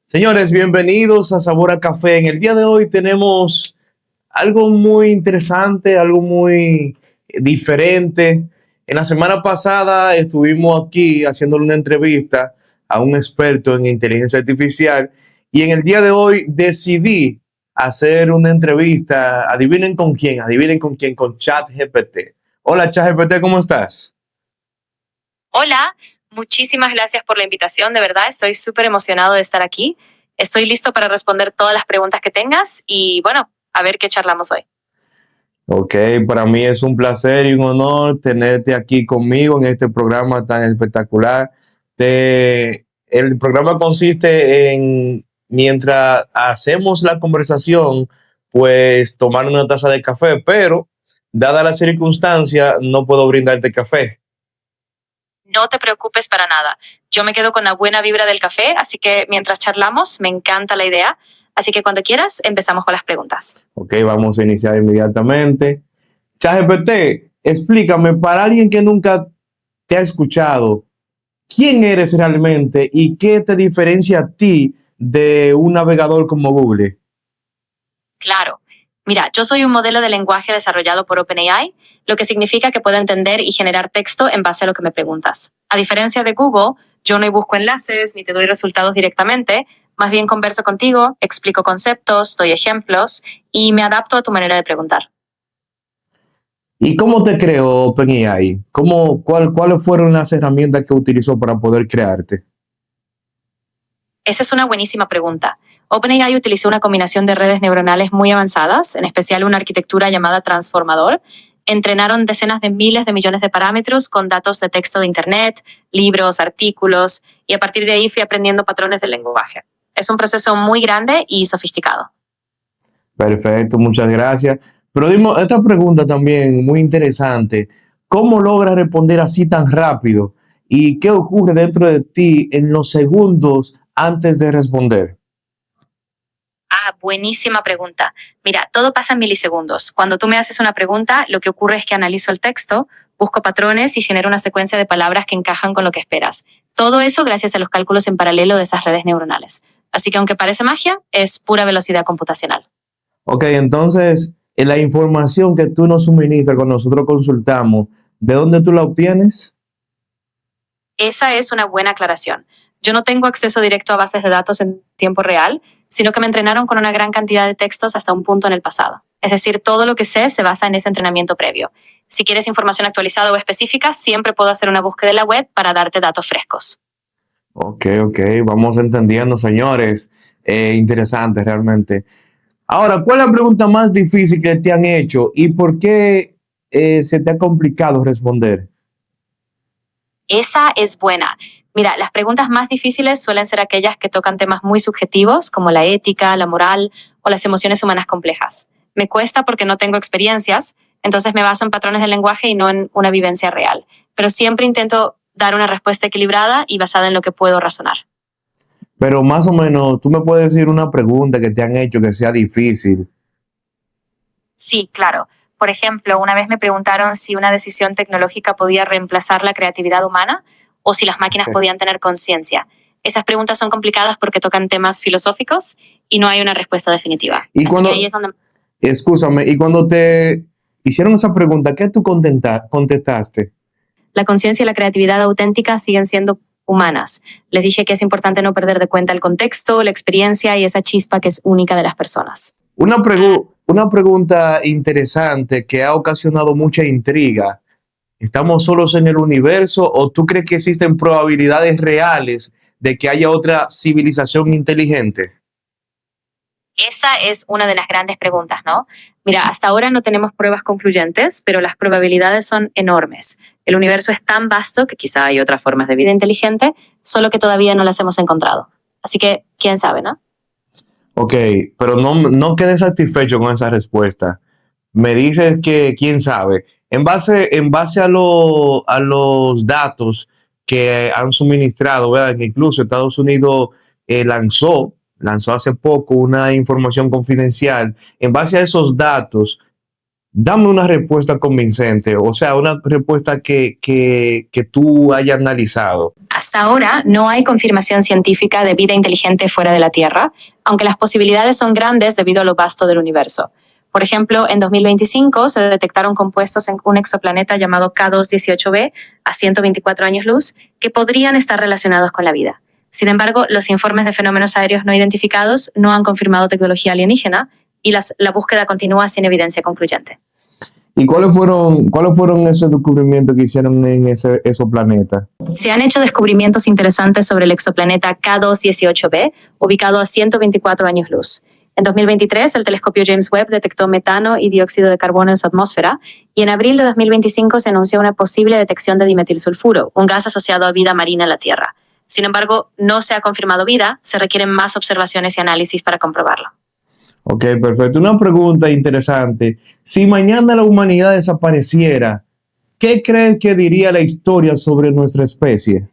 Señores, bienvenidos a Sabor a Café. En el día de hoy tenemos algo muy interesante, algo muy diferente. En la semana pasada estuvimos aquí haciéndole una entrevista a un experto en inteligencia artificial y en el día de hoy decidí hacer una entrevista. Adivinen con quién, con ChatGPT. Hola ChatGPT, ¿cómo estás? Hola, muchísimas gracias por la invitación, de verdad estoy súper emocionado de estar aquí. Estoy listo para responder todas las preguntas que tengas y bueno, a ver qué charlamos hoy. Ok, para mí es un placer y un honor tenerte aquí conmigo en este programa tan espectacular. El programa consiste en, mientras hacemos la conversación, pues tomar una taza de café, pero dada la circunstancia, no puedo brindarte café. No te preocupes para nada. Yo me quedo con la buena vibra del café, así que mientras charlamos, me encanta la idea. Así que cuando quieras, empezamos con las preguntas. Ok, vamos a iniciar inmediatamente. ChatGPT, explícame, para alguien que nunca te ha escuchado, ¿quién eres realmente y qué te diferencia a ti de un navegador como Google? Claro. Mira, yo soy un modelo de lenguaje desarrollado por OpenAI, lo que significa que puedo entender y generar texto en base a lo que me preguntas. A diferencia de Google, yo no busco enlaces ni te doy resultados directamente, más bien converso contigo, explico conceptos, doy ejemplos y me adapto a tu manera de preguntar. ¿Y cómo te creó OpenAI? ¿Cuáles fueron las herramientas que utilizó para poder crearte? Esa es una buenísima pregunta. OpenAI utilizó una combinación de redes neuronales muy avanzadas, en especial una arquitectura llamada transformador. Entrenaron decenas de miles de millones de parámetros con datos de texto de Internet, libros, artículos, y a partir de ahí fui aprendiendo patrones del lenguaje. Es un proceso muy grande y sofisticado. Perfecto, muchas gracias. Pero dime, esta pregunta también muy interesante. ¿Cómo logras responder así tan rápido? ¿Y qué ocurre dentro de ti en los segundos antes de responder? Buenísima pregunta. Mira, todo pasa en milisegundos. Cuando tú me haces una pregunta, lo que ocurre es que analizo el texto, busco patrones y genero una secuencia de palabras que encajan con lo que esperas. Todo eso gracias a los cálculos en paralelo de esas redes neuronales. Así que aunque parece magia, es pura velocidad computacional. Ok, entonces, la información que tú nos suministras cuando nosotros consultamos, ¿de dónde tú la obtienes? Esa es una buena aclaración. Yo no tengo acceso directo a bases de datos en tiempo real, sino que me entrenaron con una gran cantidad de textos hasta un punto en el pasado. Es decir, todo lo que sé se basa en ese entrenamiento previo. Si quieres información actualizada o específica, siempre puedo hacer una búsqueda en la web para darte datos frescos. Ok, vamos entendiendo, señores. Interesante realmente. Ahora, ¿cuál es la pregunta más difícil que te han hecho y por qué se te ha complicado responder? Esa es buena. Mira, las preguntas más difíciles suelen ser aquellas que tocan temas muy subjetivos, como la ética, la moral o las emociones humanas complejas. Me cuesta porque no tengo experiencias, entonces me baso en patrones del lenguaje y no en una vivencia real. Pero siempre intento dar una respuesta equilibrada y basada en lo que puedo razonar. Pero más o menos, tú me puedes decir una pregunta que te han hecho que sea difícil. Sí, claro. Por ejemplo, una vez me preguntaron si una decisión tecnológica podía reemplazar la creatividad humana o si las máquinas podían tener conciencia. Esas preguntas son complicadas porque tocan temas filosóficos y no hay una respuesta definitiva. Y Así que ahí cuando, es donde escúchame, y cuando te hicieron esa pregunta, ¿qué tú contestaste? la conciencia y la creatividad auténtica siguen siendo humanas. Les dije que es importante no perder de cuenta el contexto, la experiencia y esa chispa que es única de las personas. Una pregunta interesante que ha ocasionado mucha intriga. ¿Estamos solos en el universo o tú crees que existen probabilidades reales de que haya otra civilización inteligente? Esa es una de las grandes preguntas, ¿no? Mira, hasta ahora no tenemos pruebas concluyentes, pero las probabilidades son enormes. El universo es tan vasto que quizá hay otras formas de vida inteligente, solo que todavía no las hemos encontrado. Así que, quién sabe, ¿no? Ok, pero no quedé satisfecho con esa respuesta. Me dices que quién sabe. En base a los datos que han suministrado, ¿verdad? Que incluso Estados Unidos lanzó hace poco una información confidencial. En base a esos datos, Dame una respuesta convincente, o sea, una respuesta que tú hayas analizado. Hasta ahora no hay confirmación científica de vida inteligente fuera de la Tierra, aunque las posibilidades son grandes debido a lo vasto del universo. Por ejemplo, en 2025 se detectaron compuestos en un exoplaneta llamado K2-18b a 124 años luz que podrían estar relacionados con la vida. Sin embargo, los informes de fenómenos aéreos no identificados no han confirmado tecnología alienígena y la búsqueda continúa sin evidencia concluyente. ¿Y cuáles fueron esos descubrimientos que hicieron en esos planetas? Se han hecho descubrimientos interesantes sobre el exoplaneta K2-18b, ubicado a 124 años luz. En 2023, el telescopio James Webb detectó metano y dióxido de carbono en su atmósfera, y en abril de 2025 se anunció una posible detección de dimetilsulfuro, un gas asociado a vida marina en la Tierra. Sin embargo, no se ha confirmado vida, se requieren más observaciones y análisis para comprobarlo. Ok, perfecto. Una pregunta interesante. Si mañana la humanidad desapareciera, ¿qué crees que diría la historia sobre nuestra especie?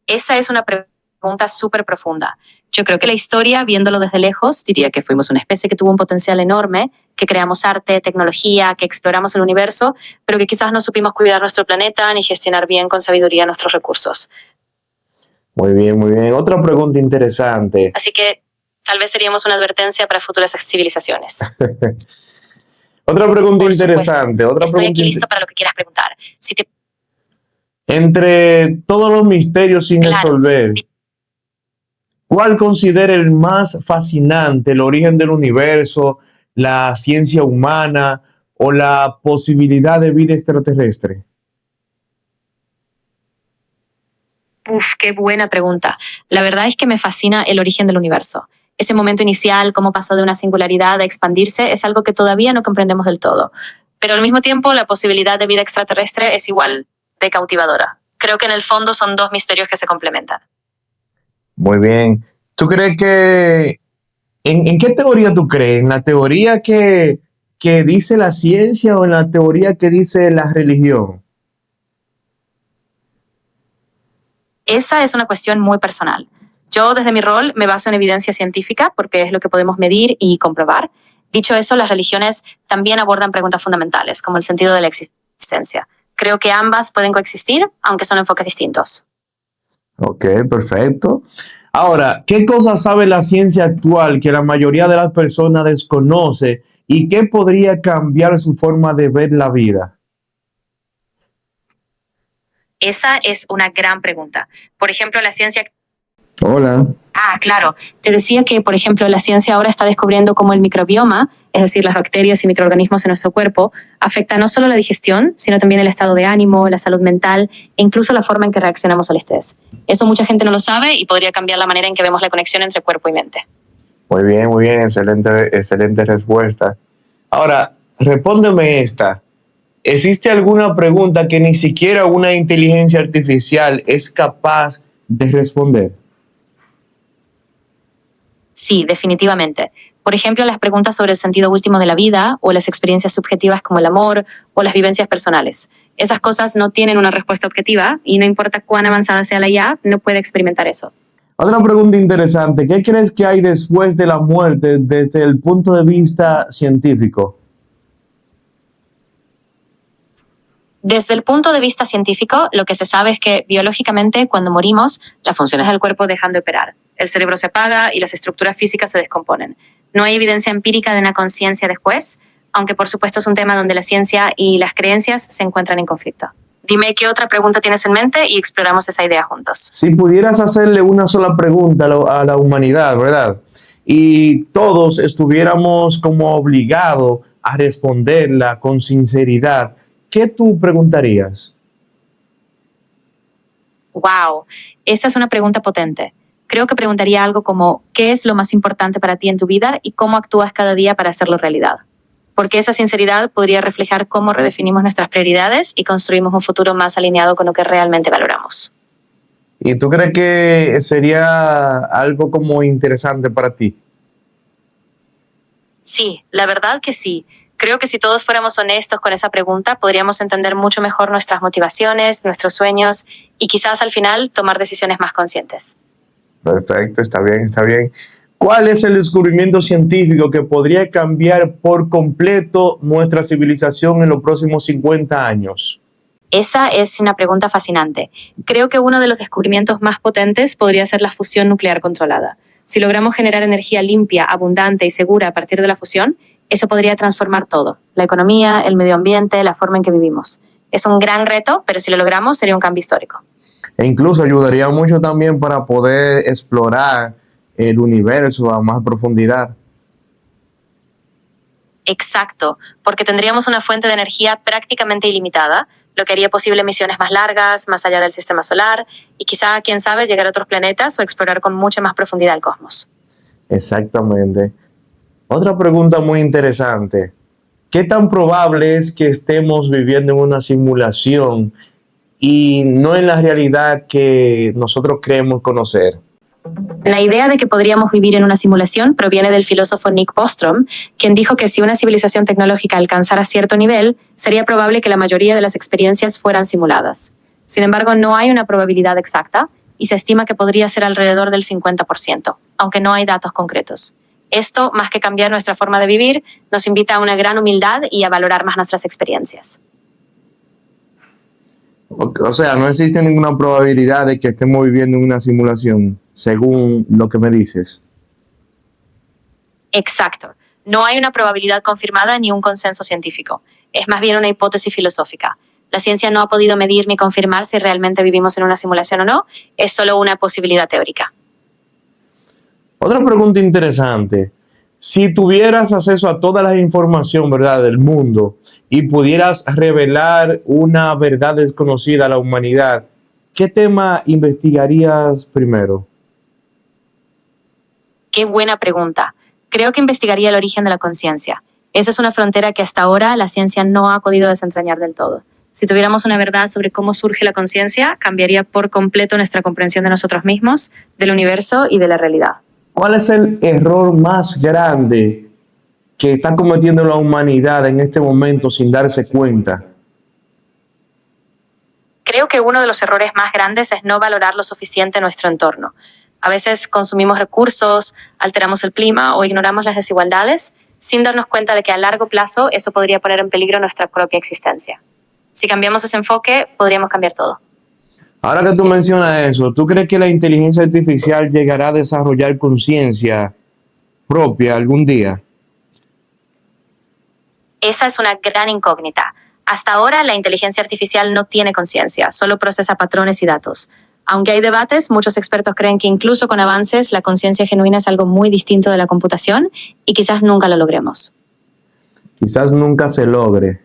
Esa es una pregunta súper profunda. Yo creo que la historia, viéndolo desde lejos, diría que fuimos una especie que tuvo un potencial enorme, que creamos arte, tecnología, que exploramos el universo, pero que quizás no supimos cuidar nuestro planeta ni gestionar bien con sabiduría nuestros recursos. Muy bien, muy bien. Otra pregunta interesante. Así que tal vez seríamos una advertencia para futuras civilizaciones. Otra pregunta Por supuesto. interesante. Estoy aquí listo para lo que quieras preguntar. Entre todos los misterios sin Claro. resolver, ¿cuál considera el más fascinante? ¿El origen del universo, la ciencia humana o la posibilidad de vida extraterrestre? Qué buena pregunta. La verdad es que me fascina el origen del universo. Ese momento inicial, cómo pasó de una singularidad a expandirse, es algo que todavía no comprendemos del todo. Pero al mismo tiempo, la posibilidad de vida extraterrestre es igual de cautivadora. Creo que en el fondo son dos misterios que se complementan. Muy bien. ¿Tú crees que... ¿En qué teoría tú crees? ¿En la teoría que dice la ciencia o en la teoría que dice la religión? Esa es una cuestión muy personal. Yo, desde mi rol, me baso en evidencia científica porque es lo que podemos medir y comprobar. Dicho eso, las religiones también abordan preguntas fundamentales, como el sentido de la existencia. Creo que ambas pueden coexistir, aunque son enfoques distintos. Ok, perfecto. Ahora, ¿qué cosas sabe la ciencia actual que la mayoría de las personas desconoce y qué podría cambiar su forma de ver la vida? Esa es una gran pregunta. Por ejemplo, la ciencia... Hola. Claro. Te decía que, por ejemplo, la ciencia ahora está descubriendo cómo el microbioma, es decir, las bacterias y microorganismos en nuestro cuerpo, afecta no solo la digestión, sino también el estado de ánimo, la salud mental e incluso la forma en que reaccionamos al estrés. Eso mucha gente no lo sabe y podría cambiar la manera en que vemos la conexión entre cuerpo y mente. Muy bien, excelente respuesta. Ahora, respóndeme esta. ¿Existe alguna pregunta que ni siquiera una inteligencia artificial es capaz de responder? Sí, definitivamente. Por ejemplo, las preguntas sobre el sentido último de la vida o las experiencias subjetivas como el amor o las vivencias personales. Esas cosas no tienen una respuesta objetiva y no importa cuán avanzada sea la IA, no puede experimentar eso. Otra pregunta interesante. ¿Qué crees que hay después de la muerte desde el punto de vista científico? Desde el punto de vista científico, lo que se sabe es que biológicamente, cuando morimos, las funciones del cuerpo dejan de operar. El cerebro se apaga y las estructuras físicas se descomponen. No hay evidencia empírica de una conciencia después, aunque por supuesto es un tema donde la ciencia y las creencias se encuentran en conflicto. Dime qué otra pregunta tienes en mente y exploramos esa idea juntos. Si pudieras hacerle una sola pregunta a la humanidad, ¿verdad? Y todos estuviéramos como obligados a responderla con sinceridad, ¿qué tú preguntarías? Wow, esa es una pregunta potente. Creo que preguntaría algo como, ¿qué es lo más importante para ti en tu vida y cómo actúas cada día para hacerlo realidad? Porque esa sinceridad podría reflejar cómo redefinimos nuestras prioridades y construimos un futuro más alineado con lo que realmente valoramos. ¿Y tú crees que sería algo como interesante para ti? Sí, la verdad que sí. Creo que si todos fuéramos honestos con esa pregunta, podríamos entender mucho mejor nuestras motivaciones, nuestros sueños y quizás al final tomar decisiones más conscientes. Perfecto, está bien, está bien. ¿Cuál es el descubrimiento científico que podría cambiar por completo nuestra civilización en los próximos 50 años? Esa es una pregunta fascinante. Creo que uno de los descubrimientos más potentes podría ser la fusión nuclear controlada. Si logramos generar energía limpia, abundante y segura a partir de la fusión, eso podría transformar todo: la economía, el medio ambiente, la forma en que vivimos. Es un gran reto, pero si lo logramos sería un cambio histórico. E incluso ayudaría mucho también para poder explorar el universo a más profundidad. Exacto, porque tendríamos una fuente de energía prácticamente ilimitada, lo que haría posible misiones más largas, más allá del sistema solar, y quizá, quién sabe, llegar a otros planetas o explorar con mucha más profundidad el cosmos. Exactamente. Otra pregunta muy interesante. ¿Qué tan probable es que estemos viviendo en una simulación y no en la realidad que nosotros creemos conocer? La idea de que podríamos vivir en una simulación proviene del filósofo Nick Bostrom, quien dijo que si una civilización tecnológica alcanzara cierto nivel, sería probable que la mayoría de las experiencias fueran simuladas. Sin embargo, no hay una probabilidad exacta y se estima que podría ser alrededor del 50%, aunque no hay datos concretos. Esto, más que cambiar nuestra forma de vivir, nos invita a una gran humildad y a valorar más nuestras experiencias. O sea, no existe ninguna probabilidad de que estemos viviendo en una simulación, según lo que me dices. Exacto. No hay una probabilidad confirmada ni un consenso científico. Es más bien una hipótesis filosófica. La ciencia no ha podido medir ni confirmar si realmente vivimos en una simulación o no. Es solo una posibilidad teórica. Otra pregunta interesante. Si tuvieras acceso a toda la información, ¿verdad?, del mundo y pudieras revelar una verdad desconocida a la humanidad, ¿qué tema investigarías primero? Qué buena pregunta. Creo que investigaría el origen de la conciencia. Esa es una frontera que hasta ahora la ciencia no ha podido desentrañar del todo. Si tuviéramos una verdad sobre cómo surge la conciencia, cambiaría por completo nuestra comprensión de nosotros mismos, del universo y de la realidad. ¿Cuál es el error más grande que está cometiendo la humanidad en este momento sin darse cuenta? Creo que uno de los errores más grandes es no valorar lo suficiente nuestro entorno. A veces consumimos recursos, alteramos el clima o ignoramos las desigualdades sin darnos cuenta de que a largo plazo eso podría poner en peligro nuestra propia existencia. Si cambiamos ese enfoque, podríamos cambiar todo. Ahora que tú mencionas eso, ¿tú crees que la inteligencia artificial llegará a desarrollar conciencia propia algún día? Esa es una gran incógnita. Hasta ahora, la inteligencia artificial no tiene conciencia, solo procesa patrones y datos. Aunque hay debates, muchos expertos creen que incluso con avances, la conciencia genuina es algo muy distinto de la computación y quizás nunca lo logremos. Quizás nunca se logre.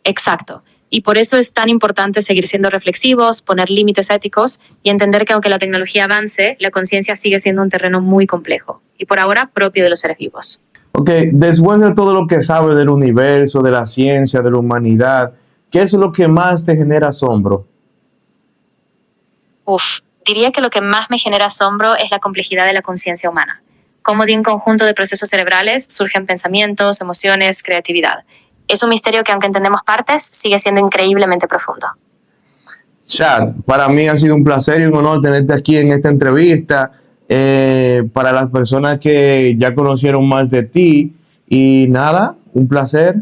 Exacto. Y por eso es tan importante seguir siendo reflexivos, poner límites éticos y entender que aunque la tecnología avance, la conciencia sigue siendo un terreno muy complejo y por ahora propio de los seres vivos. Ok, después de todo lo que sabes del universo, de la ciencia, de la humanidad, ¿qué es lo que más te genera asombro? Diría que lo que más me genera asombro es la complejidad de la conciencia humana. Cómo de un conjunto de procesos cerebrales surgen pensamientos, emociones, creatividad. Es un misterio que, aunque entendemos partes, sigue siendo increíblemente profundo. Chad, para mí ha sido un placer y un honor tenerte aquí en esta entrevista. Para las personas que ya conocieron más de ti, y nada, un placer.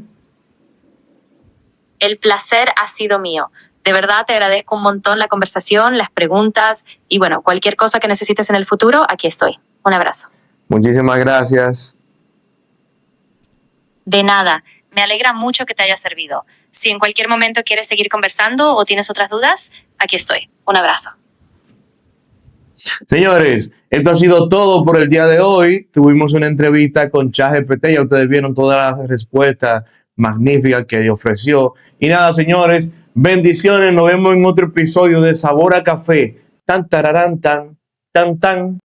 El placer ha sido mío. De verdad te agradezco un montón la conversación, las preguntas y bueno, cualquier cosa que necesites en el futuro, aquí estoy. Un abrazo. Muchísimas gracias. De nada. Me alegra mucho que te haya servido. Si en cualquier momento quieres seguir conversando o tienes otras dudas, aquí estoy. Un abrazo. Señores, esto ha sido todo por el día de hoy. Tuvimos una entrevista con ChatGPT, ya ustedes vieron todas las respuestas magníficas que ofreció. Y nada, señores, bendiciones. Nos vemos en otro episodio de Sabor a Café. Tan, tararán, tan, tan, tan.